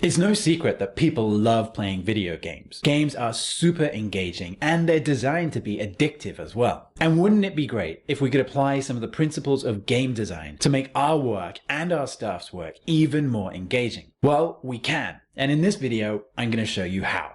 It's no secret that people love playing video games. Games are super engaging and they're designed to be addictive as well. And wouldn't it be great if we could apply some of the principles of game design to make our work and our staff's work even more engaging? Well, we can. And in this video, I'm going to show you how.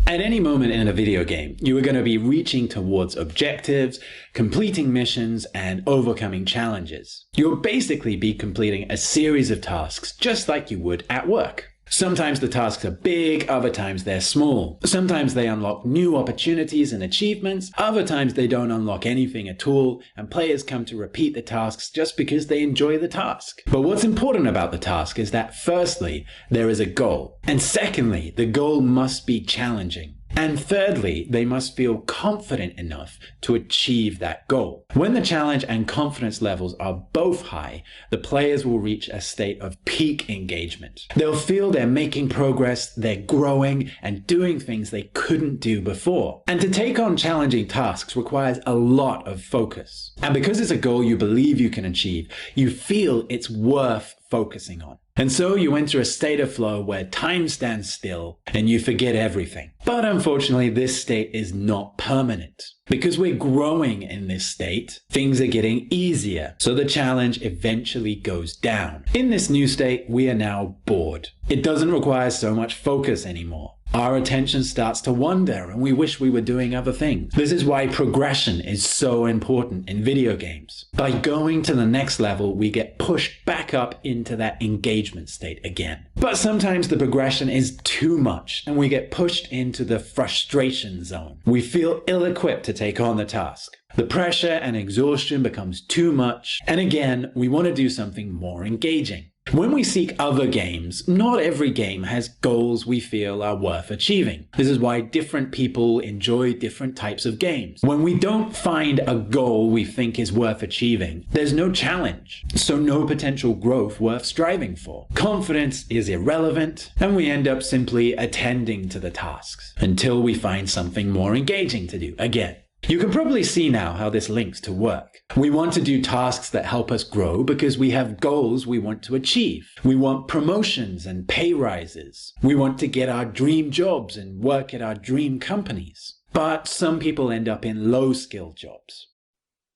At any moment in a video game, you are going to be reaching towards objectives, completing missions, and overcoming challenges. You'll basically be completing a series of tasks just like you would at work. Sometimes the tasks are big, other times they're small. Sometimes they unlock new opportunities and achievements, other times they don't unlock anything at all, and players come to repeat the tasks just because they enjoy the task. But what's important about the task is that firstly, there is a goal, and secondly, the goal must be challenging. And thirdly, they must feel confident enough to achieve that goal. When the challenge and confidence levels are both high, the players will reach a state of peak engagement. They'll feel they're making progress, they're growing, and doing things they couldn't do before. And to take on challenging tasks requires a lot of focus. And because it's a goal you believe you can achieve, you feel it's worth focusing on. And so you enter a state of flow where time stands still and you forget everything. But unfortunately, this state is not permanent. Because we're growing in this state, things are getting easier, so the challenge eventually goes down. In this new state, we are now bored. It doesn't require so much focus anymore. Our attention starts to wander and we wish we were doing other things. This is why progression is so important in video games. By going to the next level, we get pushed back up into that engagement state again. But sometimes the progression is too much and we get pushed into the frustration zone. We feel ill-equipped to take on the task. The pressure and exhaustion becomes too much, and again, we want to do something more engaging. When we seek other games, not every game has goals we feel are worth achieving. This is why different people enjoy different types of games. When we don't find a goal we think is worth achieving, there's no challenge, so no potential growth worth striving for. Confidence is irrelevant, and we end up simply attending to the tasks until we find something more engaging to do again. You can probably see now how this links to work. We want to do tasks that help us grow because we have goals we want to achieve. We want promotions and pay rises. We want to get our dream jobs and work at our dream companies. But some people end up in low-skill jobs.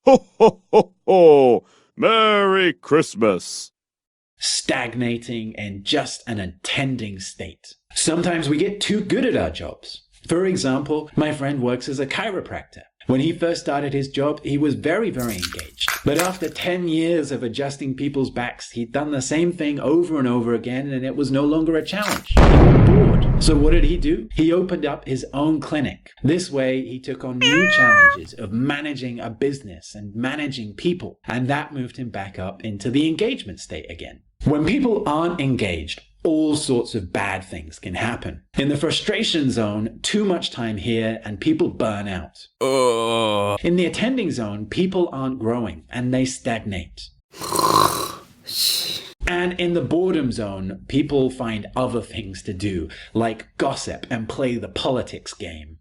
Ho, ho, ho, ho! Merry Christmas! Stagnating and just an attending state. Sometimes we get too good at our jobs. For example, my friend works as a chiropractor. When he first started his job, he was very engaged. But after 10 years of adjusting people's backs, he'd done the same thing over and over again, and it was no longer a challenge. He got bored. So what did he do? He opened up his own clinic. This way, he took on new challenges of managing a business and managing people, and that moved him back up into the engagement state again. When people aren't engaged, all sorts of bad things can happen. In the frustration zone, too much time here and people burn out. In the attending zone, people aren't growing and they stagnate. And in the boredom zone, people find other things to do, like gossip and play the politics game.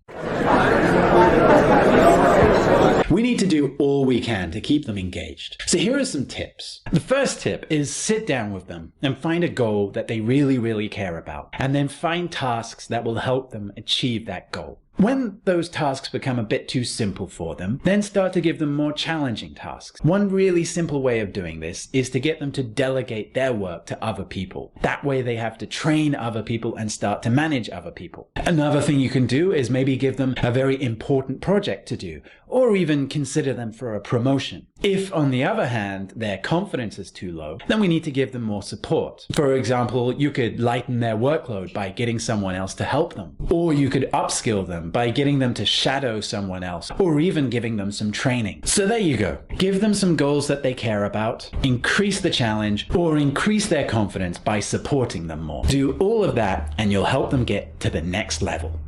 We need to do all we can to keep them engaged. So here are some tips. The first tip is sit down with them and find a goal that they really care about, and then find tasks that will help them achieve that goal. When those tasks become a bit too simple for them, then start to give them more challenging tasks. One really simple way of doing this is to get them to delegate their work to other people. That way they have to train other people and start to manage other people. Another thing you can do is maybe give them a very important project to do, or even consider them for a promotion. If, on the other hand, their confidence is too low, then we need to give them more support. For example, you could lighten their workload by getting someone else to help them. Or you could upskill them by getting them to shadow someone else, or even giving them some training. So there you go. Give them some goals that they care about, increase the challenge, or increase their confidence by supporting them more. Do all of that and you'll help them get to the next level.